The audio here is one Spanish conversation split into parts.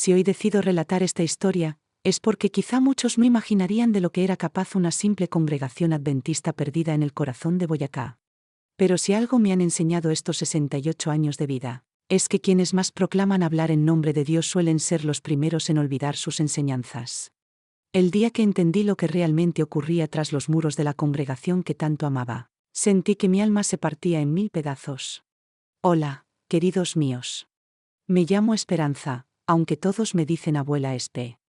Si hoy decido relatar esta historia, es porque quizá muchos no imaginarían de lo que era capaz una simple congregación adventista perdida en el corazón de Boyacá. Pero si algo me han enseñado estos 68 años de vida, es que quienes más proclaman hablar en nombre de Dios suelen ser los primeros en olvidar sus enseñanzas. El día que entendí lo que realmente ocurría tras los muros de la congregación que tanto amaba, sentí que mi alma se partía en 1000 pedazos. Hola, queridos míos. Me llamo Esperanza, aunque todos me dicen abuela Espe.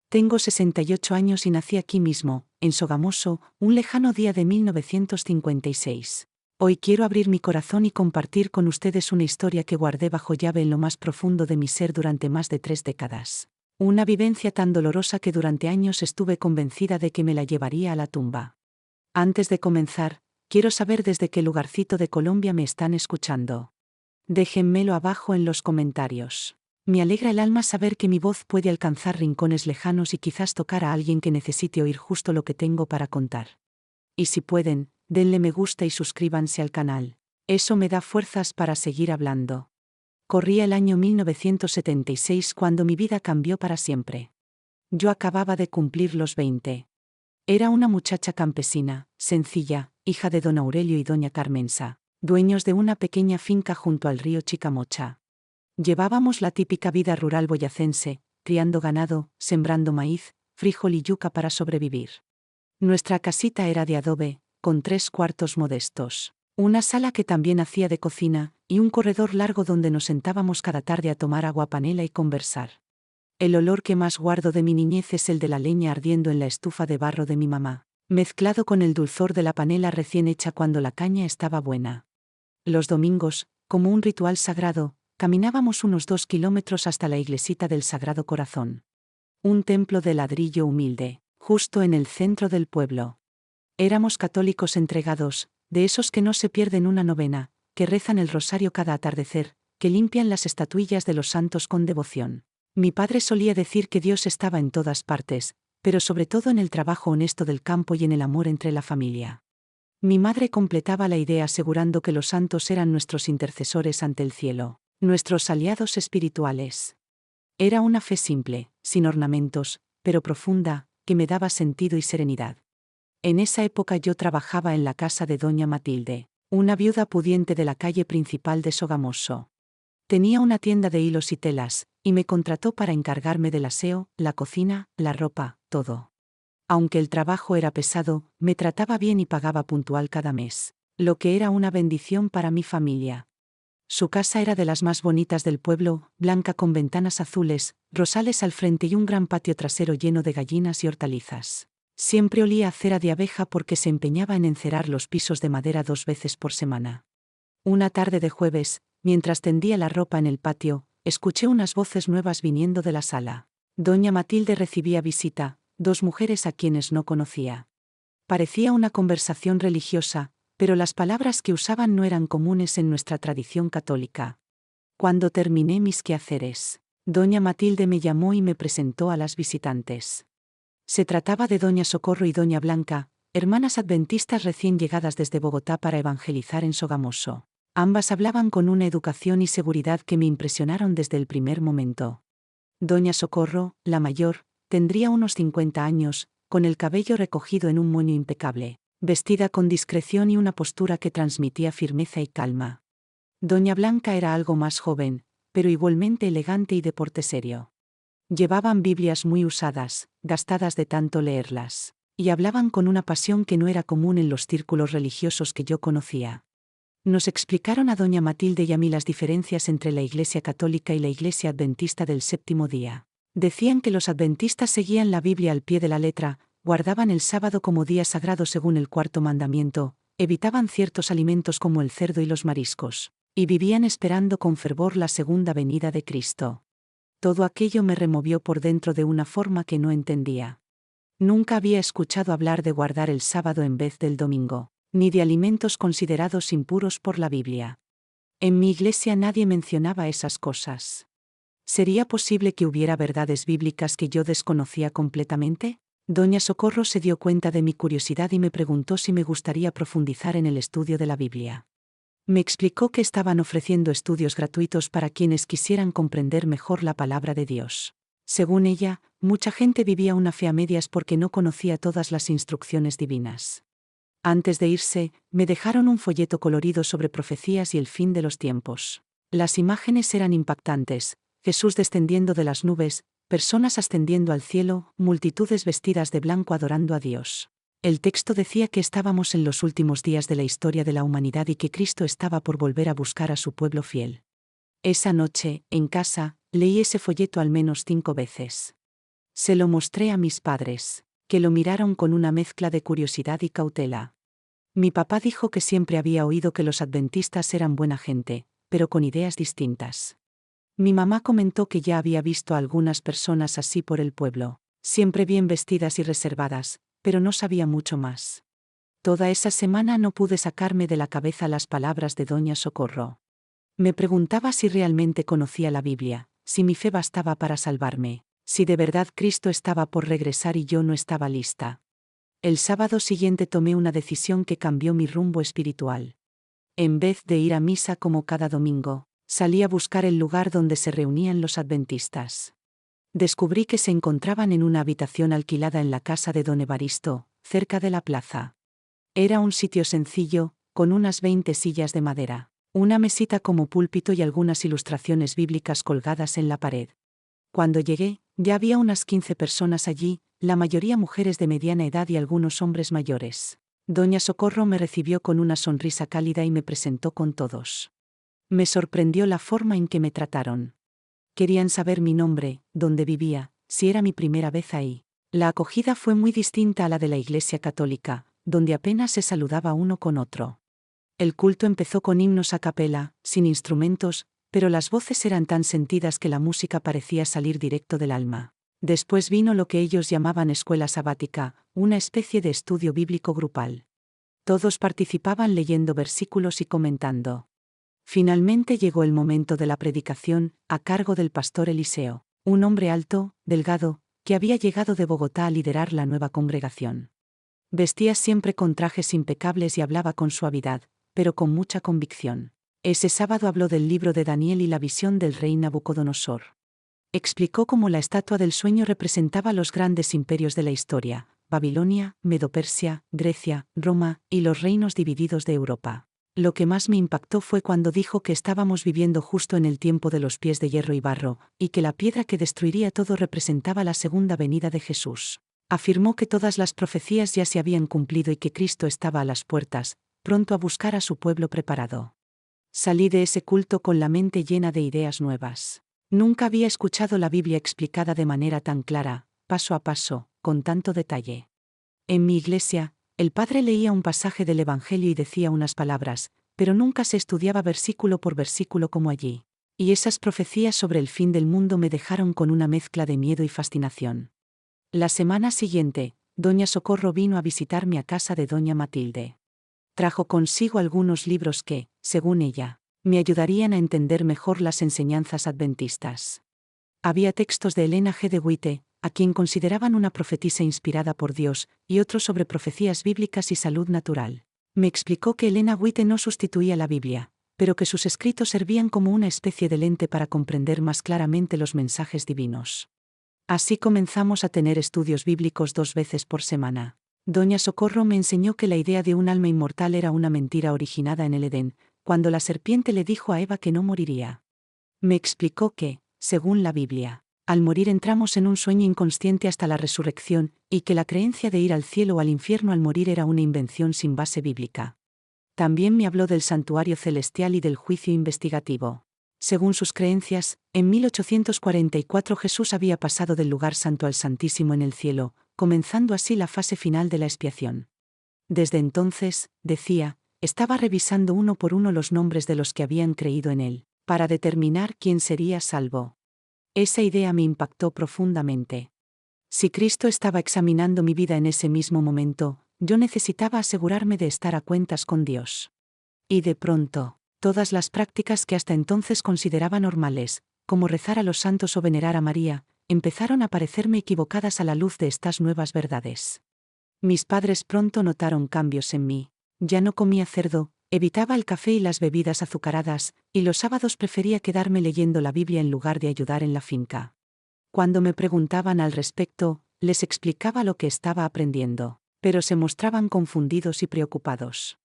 Tengo 68 años y nací aquí mismo, en Sogamoso, un lejano día de 1956. Hoy quiero abrir mi corazón y compartir con ustedes una historia que guardé bajo llave en lo más profundo de mi ser durante más de 3 décadas. Una vivencia tan dolorosa que durante años estuve convencida de que me la llevaría a la tumba. Antes de comenzar, quiero saber desde qué lugarcito de Colombia me están escuchando. Déjenmelo abajo en los comentarios. Me alegra el alma saber que mi voz puede alcanzar rincones lejanos y quizás tocar a alguien que necesite oír justo lo que tengo para contar. Y si pueden, denle me gusta y suscríbanse al canal. Eso me da fuerzas para seguir hablando. Corría el año 1976 cuando mi vida cambió para siempre. Yo acababa de cumplir los 20. Era una muchacha campesina, sencilla, hija de don Aurelio y doña Carmensa, dueños de una pequeña finca junto al río Chicamocha. Llevábamos la típica vida rural boyacense, criando ganado, sembrando maíz, frijol y yuca para sobrevivir. Nuestra casita era de adobe, con 3 cuartos modestos, una sala que también hacía de cocina, y un corredor largo donde nos sentábamos cada tarde a tomar agua panela y conversar. El olor que más guardo de mi niñez es el de la leña ardiendo en la estufa de barro de mi mamá, mezclado con el dulzor de la panela recién hecha cuando la caña estaba buena. Los domingos, como un ritual sagrado, caminábamos unos 2 kilómetros hasta la iglesita del Sagrado Corazón. Un templo de ladrillo humilde, justo en el centro del pueblo. Éramos católicos entregados, de esos que no se pierden una novena, que rezan el rosario cada atardecer, que limpian las estatuillas de los santos con devoción. Mi padre solía decir que Dios estaba en todas partes, pero sobre todo en el trabajo honesto del campo y en el amor entre la familia. Mi madre completaba la idea asegurando que los santos eran nuestros intercesores ante el cielo, nuestros aliados espirituales. Era una fe simple, sin ornamentos, pero profunda, que me daba sentido y serenidad. En esa época yo trabajaba en la casa de doña Matilde, una viuda pudiente de la calle principal de Sogamoso. Tenía una tienda de hilos y telas, y me contrató para encargarme del aseo, la cocina, la ropa, todo. Aunque el trabajo era pesado, me trataba bien y pagaba puntual cada mes, lo que era una bendición para mi familia. Su casa era de las más bonitas del pueblo, blanca con ventanas azules, rosales al frente y un gran patio trasero lleno de gallinas y hortalizas. Siempre olía a cera de abeja porque se empeñaba en encerar los pisos de madera 2 veces por semana. Una tarde de jueves, mientras tendía la ropa en el patio, escuché unas voces nuevas viniendo de la sala. Doña Matilde recibía visita, 2 mujeres a quienes no conocía. Parecía una conversación religiosa, pero las palabras que usaban no eran comunes en nuestra tradición católica. Cuando terminé mis quehaceres, doña Matilde me llamó y me presentó a las visitantes. Se trataba de doña Socorro y doña Blanca, hermanas adventistas recién llegadas desde Bogotá para evangelizar en Sogamoso. Ambas hablaban con una educación y seguridad que me impresionaron desde el primer momento. Doña Socorro, la mayor, tendría unos 50 años, con el cabello recogido en un moño impecable, vestida con discreción y una postura que transmitía firmeza y calma. Doña Blanca era algo más joven, pero igualmente elegante y de porte serio. Llevaban Biblias muy usadas, gastadas de tanto leerlas, y hablaban con una pasión que no era común en los círculos religiosos que yo conocía. Nos explicaron a doña Matilde y a mí las diferencias entre la Iglesia Católica y la Iglesia Adventista del Séptimo Día. Decían que los adventistas seguían la Biblia al pie de la letra, guardaban el sábado como día sagrado según el 4º mandamiento, evitaban ciertos alimentos como el cerdo y los mariscos, y vivían esperando con fervor la segunda venida de Cristo. Todo aquello me removió por dentro de una forma que no entendía. Nunca había escuchado hablar de guardar el sábado en vez del domingo, ni de alimentos considerados impuros por la Biblia. En mi iglesia nadie mencionaba esas cosas. ¿Sería posible que hubiera verdades bíblicas que yo desconocía completamente? Doña Socorro se dio cuenta de mi curiosidad y me preguntó si me gustaría profundizar en el estudio de la Biblia. Me explicó que estaban ofreciendo estudios gratuitos para quienes quisieran comprender mejor la palabra de Dios. Según ella, mucha gente vivía una fe a medias porque no conocía todas las instrucciones divinas. Antes de irse, me dejaron un folleto colorido sobre profecías y el fin de los tiempos. Las imágenes eran impactantes: Jesús descendiendo de las nubes, personas ascendiendo al cielo, multitudes vestidas de blanco adorando a Dios. El texto decía que estábamos en los últimos días de la historia de la humanidad y que Cristo estaba por volver a buscar a su pueblo fiel. Esa noche, en casa, leí ese folleto al menos 5 veces. Se lo mostré a mis padres, que lo miraron con una mezcla de curiosidad y cautela. Mi papá dijo que siempre había oído que los adventistas eran buena gente, pero con ideas distintas. Mi mamá comentó que ya había visto a algunas personas así por el pueblo, siempre bien vestidas y reservadas, pero no sabía mucho más. Toda esa semana no pude sacarme de la cabeza las palabras de Doña Socorro. Me preguntaba si realmente conocía la Biblia, si mi fe bastaba para salvarme, si de verdad Cristo estaba por regresar y yo no estaba lista. El sábado siguiente tomé una decisión que cambió mi rumbo espiritual. En vez de ir a misa como cada domingo, salí a buscar el lugar donde se reunían los adventistas. Descubrí que se encontraban en una habitación alquilada en la casa de don Evaristo, cerca de la plaza. Era un sitio sencillo, con unas 20 sillas de madera, una mesita como púlpito y algunas ilustraciones bíblicas colgadas en la pared. Cuando llegué, ya había unas 15 personas allí, la mayoría mujeres de mediana edad y algunos hombres mayores. Doña Socorro me recibió con una sonrisa cálida y me presentó con todos. Me sorprendió la forma en que me trataron. Querían saber mi nombre, dónde vivía, si era mi primera vez ahí. La acogida fue muy distinta a la de la Iglesia Católica, donde apenas se saludaba uno con otro. El culto empezó con himnos a capela, sin instrumentos, pero las voces eran tan sentidas que la música parecía salir directo del alma. Después vino lo que ellos llamaban escuela sabática, una especie de estudio bíblico grupal. Todos participaban leyendo versículos y comentando. Finalmente llegó el momento de la predicación, a cargo del pastor Eliseo, un hombre alto, delgado, que había llegado de Bogotá a liderar la nueva congregación. Vestía siempre con trajes impecables y hablaba con suavidad, pero con mucha convicción. Ese sábado habló del libro de Daniel y la visión del rey Nabucodonosor. Explicó cómo la estatua del sueño representaba los grandes imperios de la historia: Babilonia, Medo-Persia, Grecia, Roma, y los reinos divididos de Europa. Lo que más me impactó fue cuando dijo que estábamos viviendo justo en el tiempo de los pies de hierro y barro, y que la piedra que destruiría todo representaba la segunda venida de Jesús. Afirmó que todas las profecías ya se habían cumplido y que Cristo estaba a las puertas, pronto a buscar a su pueblo preparado. Salí de ese culto con la mente llena de ideas nuevas. Nunca había escuchado la Biblia explicada de manera tan clara, paso a paso, con tanto detalle. En mi iglesia, el padre leía un pasaje del Evangelio y decía unas palabras, pero nunca se estudiaba versículo por versículo como allí. Y esas profecías sobre el fin del mundo me dejaron con una mezcla de miedo y fascinación. La semana siguiente, doña Socorro vino a visitarme a casa de doña Matilde. Trajo consigo algunos libros que, según ella, me ayudarían a entender mejor las enseñanzas adventistas. Había textos de Elena G. de White, a quien consideraban una profetisa inspirada por Dios, y otros sobre profecías bíblicas y salud natural. Me explicó que Elena White no sustituía la Biblia, pero que sus escritos servían como una especie de lente para comprender más claramente los mensajes divinos. Así comenzamos a tener estudios bíblicos 2 veces por semana. Doña Socorro me enseñó que la idea de un alma inmortal era una mentira originada en el Edén, cuando la serpiente le dijo a Eva que no moriría. Me explicó que, según la Biblia, al morir entramos en un sueño inconsciente hasta la resurrección, y que la creencia de ir al cielo o al infierno al morir era una invención sin base bíblica. También me habló del santuario celestial y del juicio investigativo. Según sus creencias, en 1844 Jesús había pasado del lugar santo al santísimo en el cielo, comenzando así la fase final de la expiación. Desde entonces, decía, estaba revisando uno por uno los nombres de los que habían creído en él, para determinar quién sería salvo. Esa idea me impactó profundamente. Si Cristo estaba examinando mi vida en ese mismo momento, yo necesitaba asegurarme de estar a cuentas con Dios. Y de pronto, todas las prácticas que hasta entonces consideraba normales, como rezar a los santos o venerar a María, empezaron a parecerme equivocadas a la luz de estas nuevas verdades. Mis padres pronto notaron cambios en mí. Ya no comía cerdo, evitaba el café y las bebidas azucaradas, y los sábados prefería quedarme leyendo la Biblia en lugar de ayudar en la finca. Cuando me preguntaban al respecto, les explicaba lo que estaba aprendiendo, pero se mostraban confundidos y preocupados.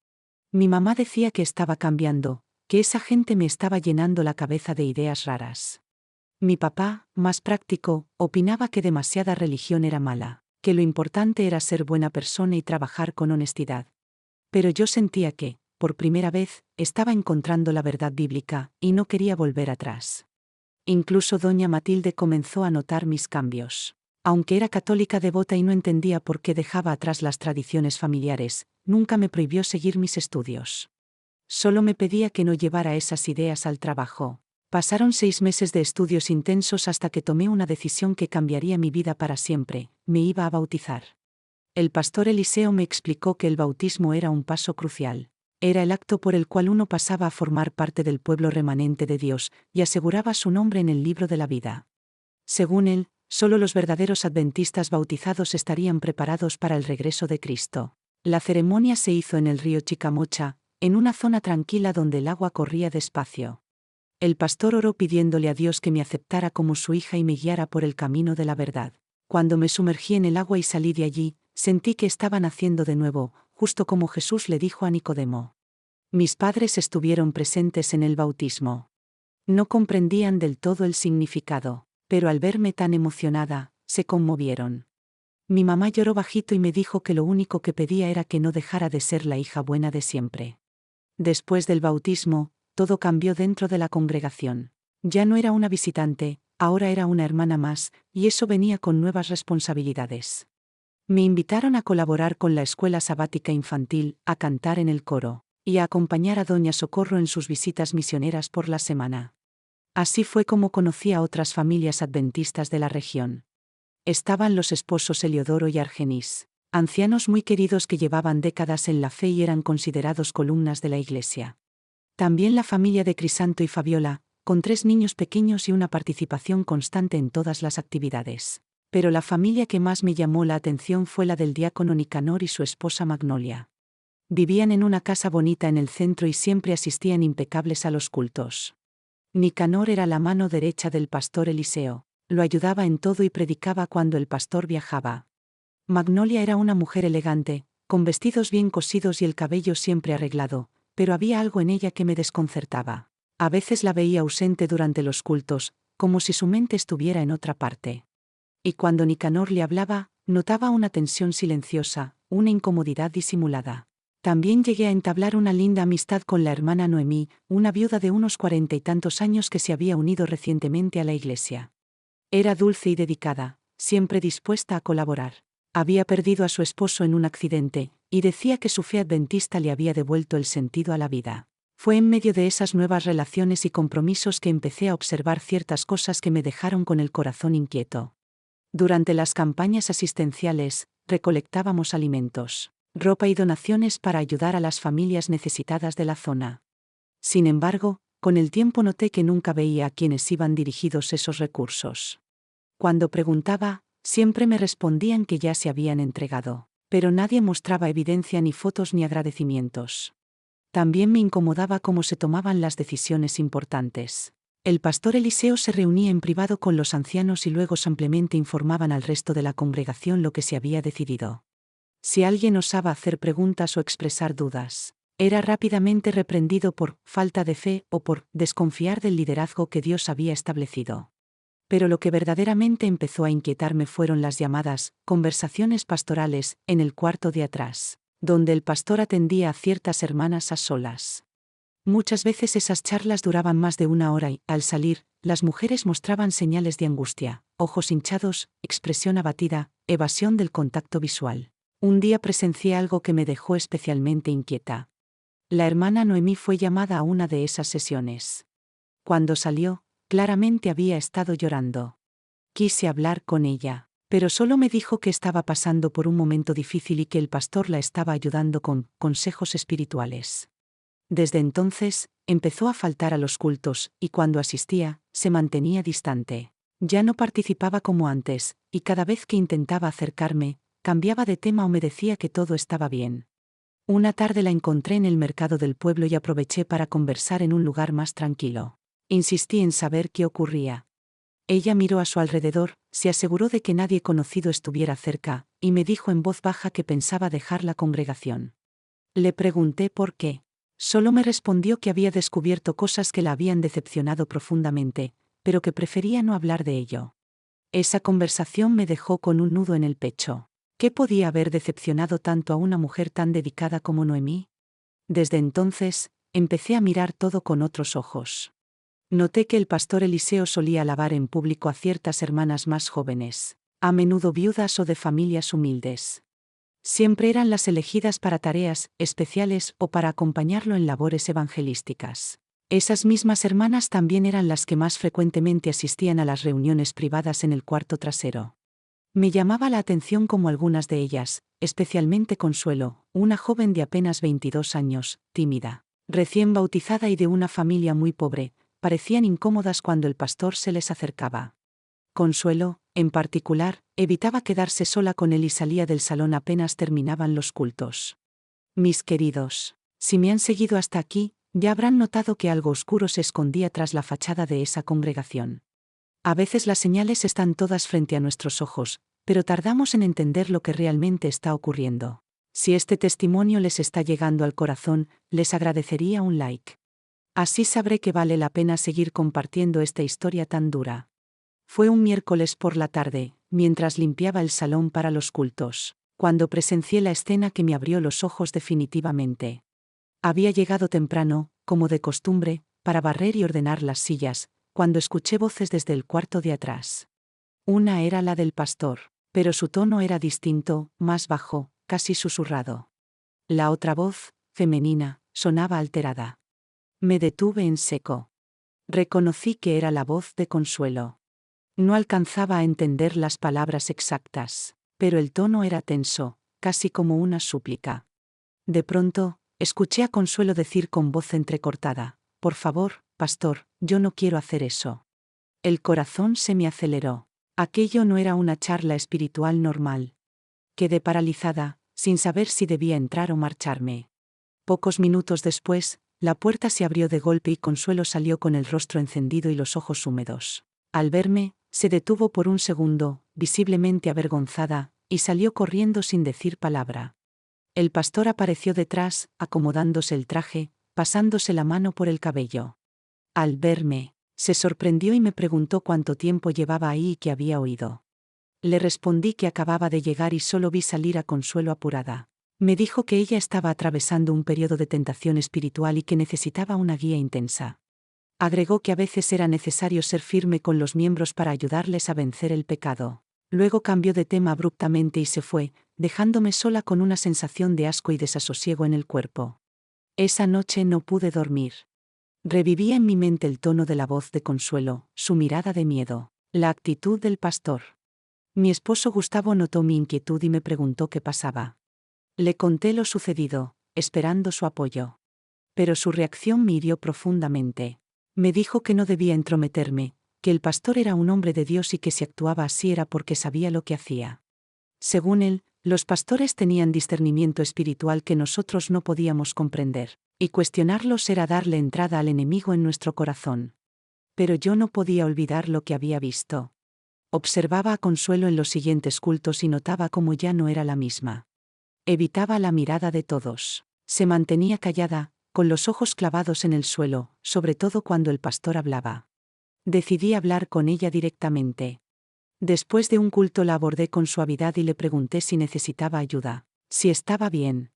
Mi mamá decía que estaba cambiando, que esa gente me estaba llenando la cabeza de ideas raras. Mi papá, más práctico, opinaba que demasiada religión era mala, que lo importante era ser buena persona y trabajar con honestidad. Pero yo sentía que, por primera vez, estaba encontrando la verdad bíblica, y no quería volver atrás. Incluso doña Matilde comenzó a notar mis cambios. Aunque era católica devota y no entendía por qué dejaba atrás las tradiciones familiares, nunca me prohibió seguir mis estudios. Solo me pedía que no llevara esas ideas al trabajo. Pasaron 6 meses de estudios intensos hasta que tomé una decisión que cambiaría mi vida para siempre: me iba a bautizar. El pastor Eliseo me explicó que el bautismo era un paso crucial. Era el acto por el cual uno pasaba a formar parte del pueblo remanente de Dios, y aseguraba su nombre en el libro de la vida. Según él, solo los verdaderos adventistas bautizados estarían preparados para el regreso de Cristo. La ceremonia se hizo en el río Chicamocha, en una zona tranquila donde el agua corría despacio. El pastor oró pidiéndole a Dios que me aceptara como su hija y me guiara por el camino de la verdad. Cuando me sumergí en el agua y salí de allí, sentí que estaba naciendo de nuevo, justo como Jesús le dijo a Nicodemo. Mis padres estuvieron presentes en el bautismo. No comprendían del todo el significado, pero al verme tan emocionada, se conmovieron. Mi mamá lloró bajito y me dijo que lo único que pedía era que no dejara de ser la hija buena de siempre. Después del bautismo, todo cambió dentro de la congregación. Ya no era una visitante, ahora era una hermana más, y eso venía con nuevas responsabilidades. Me invitaron a colaborar con la escuela sabática infantil, a cantar en el coro, y a acompañar a Doña Socorro en sus visitas misioneras por la semana. Así fue como conocí a otras familias adventistas de la región. Estaban los esposos Eliodoro y Argenis, ancianos muy queridos que llevaban décadas en la fe y eran considerados columnas de la iglesia. También la familia de Crisanto y Fabiola, con 3 niños pequeños y una participación constante en todas las actividades. Pero la familia que más me llamó la atención fue la del diácono Nicanor y su esposa Magnolia. Vivían en una casa bonita en el centro y siempre asistían impecables a los cultos. Nicanor era la mano derecha del pastor Eliseo, lo ayudaba en todo y predicaba cuando el pastor viajaba. Magnolia era una mujer elegante, con vestidos bien cosidos y el cabello siempre arreglado, pero había algo en ella que me desconcertaba. A veces la veía ausente durante los cultos, como si su mente estuviera en otra parte. Y cuando Nicanor le hablaba, notaba una tensión silenciosa, una incomodidad disimulada. También llegué a entablar una linda amistad con la hermana Noemí, una viuda de unos 40 y tantos años que se había unido recientemente a la iglesia. Era dulce y dedicada, siempre dispuesta a colaborar. Había perdido a su esposo en un accidente, y decía que su fe adventista le había devuelto el sentido a la vida. Fue en medio de esas nuevas relaciones y compromisos que empecé a observar ciertas cosas que me dejaron con el corazón inquieto. Durante las campañas asistenciales, recolectábamos alimentos, ropa y donaciones para ayudar a las familias necesitadas de la zona. Sin embargo, con el tiempo noté que nunca veía a quienes iban dirigidos esos recursos. Cuando preguntaba, siempre me respondían que ya se habían entregado, pero nadie mostraba evidencia ni fotos ni agradecimientos. También me incomodaba cómo se tomaban las decisiones importantes. El pastor Eliseo se reunía en privado con los ancianos y luego simplemente informaban al resto de la congregación lo que se había decidido. Si alguien osaba hacer preguntas o expresar dudas, era rápidamente reprendido por falta de fe o por desconfiar del liderazgo que Dios había establecido. Pero lo que verdaderamente empezó a inquietarme fueron las llamadas conversaciones pastorales en el cuarto de atrás, donde el pastor atendía a ciertas hermanas a solas. Muchas veces esas charlas duraban más de 1 hora y, al salir, las mujeres mostraban señales de angustia, ojos hinchados, expresión abatida, evasión del contacto visual. Un día presencié algo que me dejó especialmente inquieta. La hermana Noemí fue llamada a una de esas sesiones. Cuando salió, claramente había estado llorando. Quise hablar con ella, pero solo me dijo que estaba pasando por un momento difícil y que el pastor la estaba ayudando con consejos espirituales. Desde entonces, empezó a faltar a los cultos, y cuando asistía, se mantenía distante. Ya no participaba como antes, y cada vez que intentaba acercarme, cambiaba de tema o me decía que todo estaba bien. Una tarde la encontré en el mercado del pueblo y aproveché para conversar en un lugar más tranquilo. Insistí en saber qué ocurría. Ella miró a su alrededor, se aseguró de que nadie conocido estuviera cerca, y me dijo en voz baja que pensaba dejar la congregación. Le pregunté por qué. Solo me respondió que había descubierto cosas que la habían decepcionado profundamente, pero que prefería no hablar de ello. Esa conversación me dejó con un nudo en el pecho. ¿Qué podía haber decepcionado tanto a una mujer tan dedicada como Noemí? Desde entonces, empecé a mirar todo con otros ojos. Noté que el pastor Eliseo solía alabar en público a ciertas hermanas más jóvenes, a menudo viudas o de familias humildes. Siempre eran las elegidas para tareas especiales o para acompañarlo en labores evangelísticas. Esas mismas hermanas también eran las que más frecuentemente asistían a las reuniones privadas en el cuarto trasero. Me llamaba la atención como algunas de ellas, especialmente Consuelo, una joven de apenas 22 años, tímida, recién bautizada y de una familia muy pobre, parecían incómodas cuando el pastor se les acercaba. Consuelo, en particular, evitaba quedarse sola con él y salía del salón apenas terminaban los cultos. Mis queridos, si me han seguido hasta aquí, ya habrán notado que algo oscuro se escondía tras la fachada de esa congregación. A veces las señales están todas frente a nuestros ojos, pero tardamos en entender lo que realmente está ocurriendo. Si este testimonio les está llegando al corazón, les agradecería un like. Así sabré que vale la pena seguir compartiendo esta historia tan dura. Fue un miércoles por la tarde, mientras limpiaba el salón para los cultos, cuando presencié la escena que me abrió los ojos definitivamente. Había llegado temprano, como de costumbre, para barrer y ordenar las sillas, cuando escuché voces desde el cuarto de atrás. Una era la del pastor, pero su tono era distinto, más bajo, casi susurrado. La otra voz, femenina, sonaba alterada. Me detuve en seco. Reconocí que era la voz de Consuelo. No alcanzaba a entender las palabras exactas, pero el tono era tenso, casi como una súplica. De pronto, escuché a Consuelo decir con voz entrecortada: «Por favor, pastor, yo no quiero hacer eso». El corazón se me aceleró. Aquello no era una charla espiritual normal. Quedé paralizada, sin saber si debía entrar o marcharme. Pocos minutos después, la puerta se abrió de golpe y Consuelo salió con el rostro encendido y los ojos húmedos. Al verme, se detuvo por un segundo, visiblemente avergonzada, y salió corriendo sin decir palabra. El pastor apareció detrás, acomodándose el traje, pasándose la mano por el cabello. Al verme, se sorprendió y me preguntó cuánto tiempo llevaba ahí y qué había oído. Le respondí que acababa de llegar y solo vi salir a Consuelo apurada. Me dijo que ella estaba atravesando un periodo de tentación espiritual y que necesitaba una guía intensa. Agregó que a veces era necesario ser firme con los miembros para ayudarles a vencer el pecado. Luego cambió de tema abruptamente y se fue, dejándome sola con una sensación de asco y desasosiego en el cuerpo. Esa noche no pude dormir. Revivía en mi mente el tono de la voz de Consuelo, su mirada de miedo, la actitud del pastor. Mi esposo Gustavo notó mi inquietud y me preguntó qué pasaba. Le conté lo sucedido, esperando su apoyo. Pero su reacción me hirió profundamente. Me dijo que no debía entrometerme, que el pastor era un hombre de Dios y que si actuaba así era porque sabía lo que hacía. Según él, los pastores tenían discernimiento espiritual que nosotros no podíamos comprender, y cuestionarlos era darle entrada al enemigo en nuestro corazón. Pero yo no podía olvidar lo que había visto. Observaba a Consuelo en los siguientes cultos y notaba cómo ya no era la misma. Evitaba la mirada de todos. Se mantenía callada, con los ojos clavados en el suelo, sobre todo cuando el pastor hablaba. Decidí hablar con ella directamente. Después de un culto la abordé con suavidad y le pregunté si necesitaba ayuda, si estaba bien.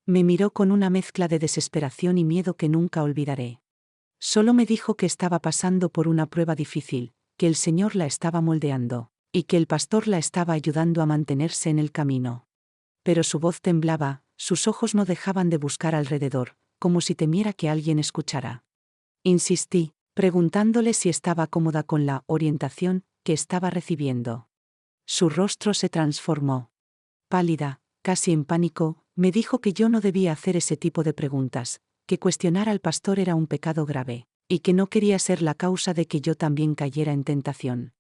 Me miró con una mezcla de desesperación y miedo que nunca olvidaré. Solo me dijo que estaba pasando por una prueba difícil, que el Señor la estaba moldeando, y que el pastor la estaba ayudando a mantenerse en el camino. Pero su voz temblaba, sus ojos no dejaban de buscar alrededor, como si temiera que alguien escuchara. Insistí, preguntándole si estaba cómoda con la orientación que estaba recibiendo. Su rostro se transformó. Pálida, casi en pánico, me dijo que yo no debía hacer ese tipo de preguntas, que cuestionar al pastor era un pecado grave, y que no quería ser la causa de que yo también cayera en tentación.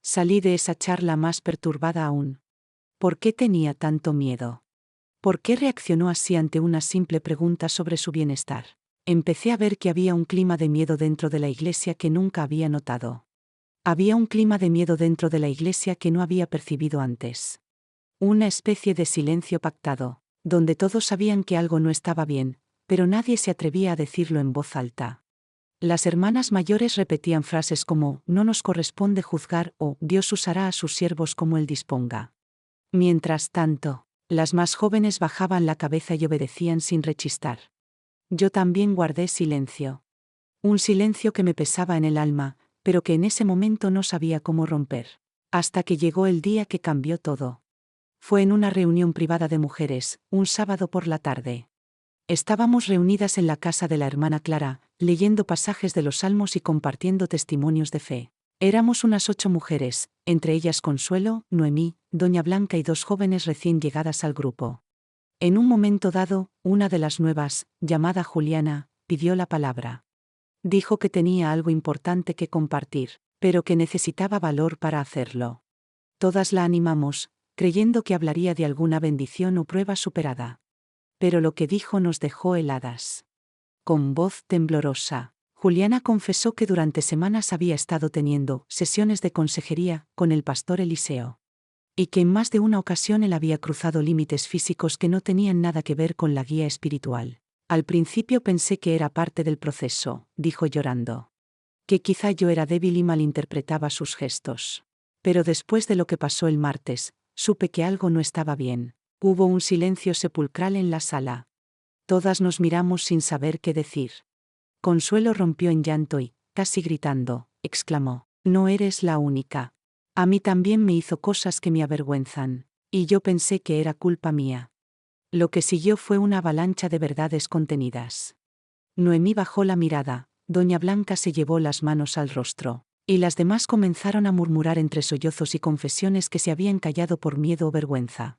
Salí de esa charla más perturbada aún. ¿Por qué tenía tanto miedo? ¿Por qué reaccionó así ante una simple pregunta sobre su bienestar? Empecé a ver que había un clima de miedo dentro de la iglesia que nunca había notado. Había un clima de miedo dentro de la iglesia que no había percibido antes. Una especie de silencio pactado, donde todos sabían que algo no estaba bien, pero nadie se atrevía a decirlo en voz alta. Las hermanas mayores repetían frases como «no nos corresponde juzgar» o «Dios usará a sus siervos como Él disponga». Mientras tanto, las más jóvenes bajaban la cabeza y obedecían sin rechistar. Yo también guardé silencio. Un silencio que me pesaba en el alma, pero que en ese momento no sabía cómo romper. Hasta que llegó el día que cambió todo. Fue en una reunión privada de mujeres, un sábado por la tarde. Estábamos reunidas en la casa de la hermana Clara, leyendo pasajes de los Salmos y compartiendo testimonios de fe. Éramos unas 8 mujeres, entre ellas Consuelo, Noemí, Doña Blanca y 2 jóvenes recién llegadas al grupo. En un momento dado, una de las nuevas, llamada Juliana, pidió la palabra. Dijo que tenía algo importante que compartir, pero que necesitaba valor para hacerlo. Todas la animamos, creyendo que hablaría de alguna bendición o prueba superada. Pero lo que dijo nos dejó heladas. Con voz temblorosa, Juliana confesó que durante semanas había estado teniendo sesiones de consejería con el pastor Eliseo. Y que en más de una ocasión él había cruzado límites físicos que no tenían nada que ver con la guía espiritual. Al principio pensé que era parte del proceso, dijo llorando. Que quizá yo era débil y malinterpretaba sus gestos. Pero después de lo que pasó el martes, supe que algo no estaba bien. Hubo un silencio sepulcral en la sala. Todas nos miramos sin saber qué decir. Consuelo rompió en llanto y, casi gritando, exclamó: «No eres la única. A mí también me hizo cosas que me avergüenzan, y yo pensé que era culpa mía». Lo que siguió fue una avalancha de verdades contenidas. Noemí bajó la mirada, Doña Blanca se llevó las manos al rostro, y las demás comenzaron a murmurar entre sollozos y confesiones que se habían callado por miedo o vergüenza.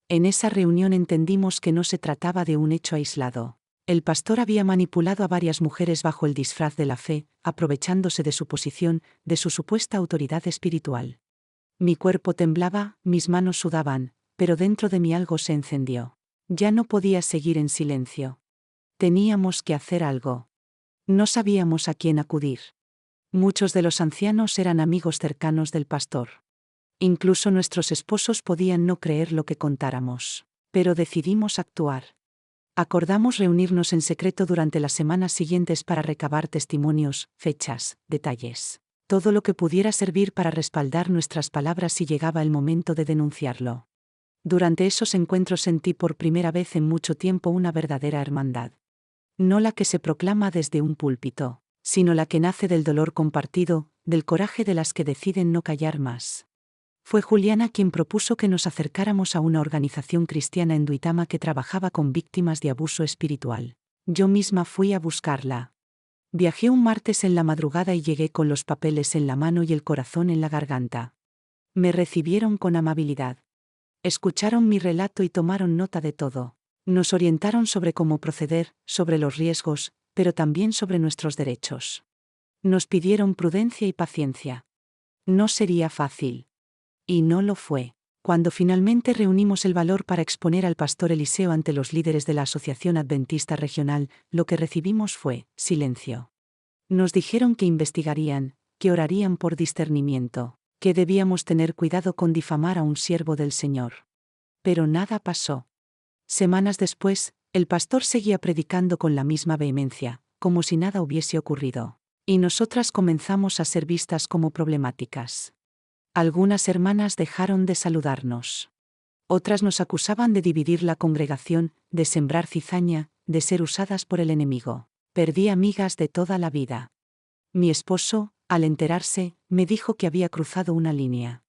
En esa reunión entendimos que no se trataba de un hecho aislado. El pastor había manipulado a varias mujeres bajo el disfraz de la fe, aprovechándose de su posición, de su supuesta autoridad espiritual. Mi cuerpo temblaba, mis manos sudaban, pero dentro de mí algo se encendió. Ya no podía seguir en silencio. Teníamos que hacer algo. No sabíamos a quién acudir. Muchos de los ancianos eran amigos cercanos del pastor. Incluso nuestros esposos podían no creer lo que contáramos. Pero decidimos actuar. Acordamos reunirnos en secreto durante las semanas siguientes para recabar testimonios, fechas, detalles. Todo lo que pudiera servir para respaldar nuestras palabras si llegaba el momento de denunciarlo. Durante esos encuentros sentí por primera vez en mucho tiempo una verdadera hermandad. No la que se proclama desde un púlpito, sino la que nace del dolor compartido, del coraje de las que deciden no callar más. Fue Juliana quien propuso que nos acercáramos a una organización cristiana en Duitama que trabajaba con víctimas de abuso espiritual. Yo misma fui a buscarla. Viajé un martes en la madrugada y llegué con los papeles en la mano y el corazón en la garganta. Me recibieron con amabilidad. Escucharon mi relato y tomaron nota de todo. Nos orientaron sobre cómo proceder, sobre los riesgos, pero también sobre nuestros derechos. Nos pidieron prudencia y paciencia. No sería fácil. Y no lo fue. Cuando finalmente reunimos el valor para exponer al pastor Eliseo ante los líderes de la Asociación Adventista Regional, lo que recibimos fue silencio. Nos dijeron que investigarían, que orarían por discernimiento, que debíamos tener cuidado con difamar a un siervo del Señor. Pero nada pasó. Semanas después, el pastor seguía predicando con la misma vehemencia, como si nada hubiese ocurrido. Y nosotras comenzamos a ser vistas como problemáticas. Algunas hermanas dejaron de saludarnos. Otras nos acusaban de dividir la congregación, de sembrar cizaña, de ser usadas por el enemigo. Perdí amigas de toda la vida. Mi esposo, al enterarse, me dijo que había cruzado una línea.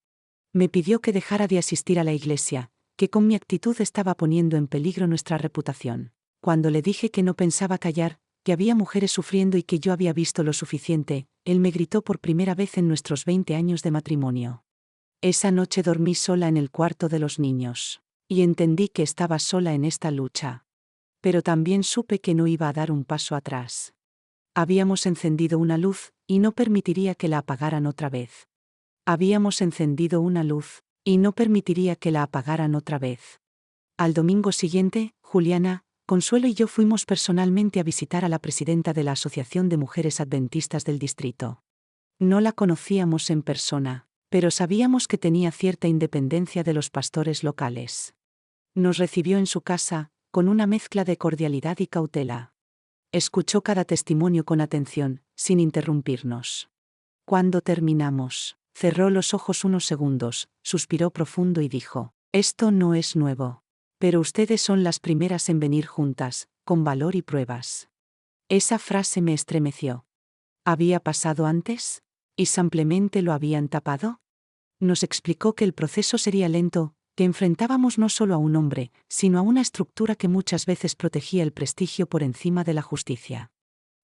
Me pidió que dejara de asistir a la iglesia, que con mi actitud estaba poniendo en peligro nuestra reputación. Cuando le dije que no pensaba callar, que había mujeres sufriendo y que yo había visto lo suficiente, él me gritó por primera vez en nuestros 20 años de matrimonio. Esa noche dormí sola en el cuarto de los niños. Y entendí que estaba sola en esta lucha. Pero también supe que no iba a dar un paso atrás. Habíamos encendido una luz, y no permitiría que la apagaran otra vez. Habíamos encendido una luz, y no permitiría que la apagaran otra vez. Al domingo siguiente, Juliana, Consuelo y yo fuimos personalmente a visitar a la presidenta de la Asociación de Mujeres Adventistas del distrito. No la conocíamos en persona, pero sabíamos que tenía cierta independencia de los pastores locales. Nos recibió en su casa, con una mezcla de cordialidad y cautela. Escuchó cada testimonio con atención, sin interrumpirnos. Cuando terminamos, cerró los ojos unos segundos, suspiró profundo y dijo: «Esto no es nuevo. Pero ustedes son las primeras en venir juntas, con valor y pruebas». Esa frase me estremeció. ¿Había pasado antes? ¿Y simplemente lo habían tapado? Nos explicó que el proceso sería lento, que enfrentábamos no solo a un hombre, sino a una estructura que muchas veces protegía el prestigio por encima de la justicia.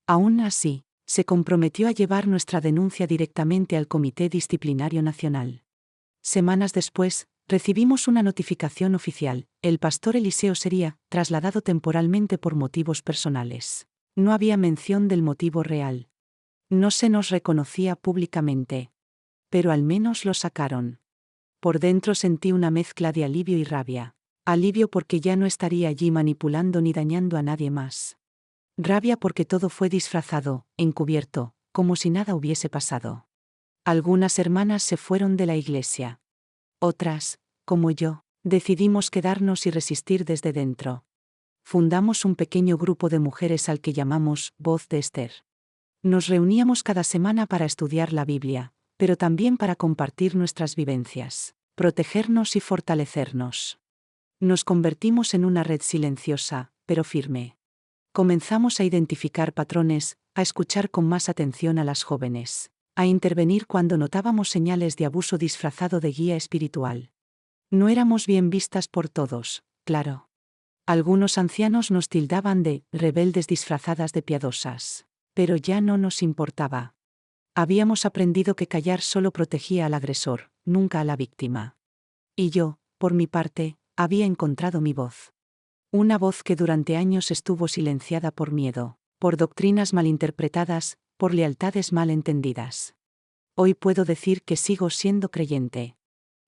Aún así, se comprometió a llevar nuestra denuncia directamente al Comité Disciplinario Nacional. Semanas después, recibimos una notificación oficial: el pastor Eliseo sería trasladado temporalmente por motivos personales. No había mención del motivo real. No se nos reconocía públicamente. Pero al menos lo sacaron. Por dentro sentí una mezcla de alivio y rabia. Alivio porque ya no estaría allí manipulando ni dañando a nadie más. Rabia porque todo fue disfrazado, encubierto, como si nada hubiese pasado. Algunas hermanas se fueron de la iglesia. Otras, como yo, decidimos quedarnos y resistir desde dentro. Fundamos un pequeño grupo de mujeres al que llamamos Voz de Esther. Nos reuníamos cada semana para estudiar la Biblia, pero también para compartir nuestras vivencias, protegernos y fortalecernos. Nos convertimos en una red silenciosa, pero firme. Comenzamos a identificar patrones, a escuchar con más atención a las jóvenes, a intervenir cuando notábamos señales de abuso disfrazado de guía espiritual. No éramos bien vistas por todos, claro. Algunos ancianos nos tildaban de rebeldes disfrazadas de piadosas, pero ya no nos importaba. Habíamos aprendido que callar solo protegía al agresor, nunca a la víctima. Y yo, por mi parte, había encontrado mi voz. Una voz que durante años estuvo silenciada por miedo, por doctrinas malinterpretadas, por lealtades mal entendidas. Hoy puedo decir que sigo siendo creyente.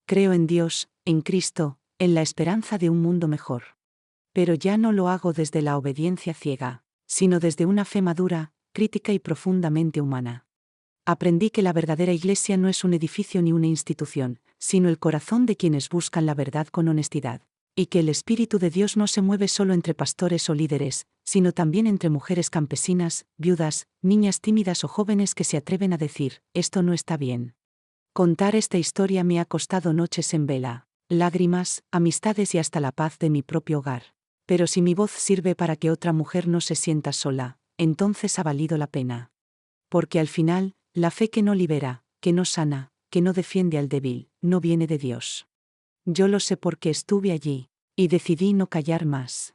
Creo en Dios, en Cristo, en la esperanza de un mundo mejor. Pero ya no lo hago desde la obediencia ciega, sino desde una fe madura, crítica y profundamente humana. Aprendí que la verdadera iglesia no es un edificio ni una institución, sino el corazón de quienes buscan la verdad con honestidad. Y que el Espíritu de Dios no se mueve solo entre pastores o líderes, sino también entre mujeres campesinas, viudas, niñas tímidas o jóvenes que se atreven a decir: «Esto no está bien». Contar esta historia me ha costado noches en vela, lágrimas, amistades y hasta la paz de mi propio hogar. Pero si mi voz sirve para que otra mujer no se sienta sola, entonces ha valido la pena. Porque al final, la fe que no libera, que no sana, que no defiende al débil, no viene de Dios. Yo lo sé porque estuve allí, y decidí no callar más.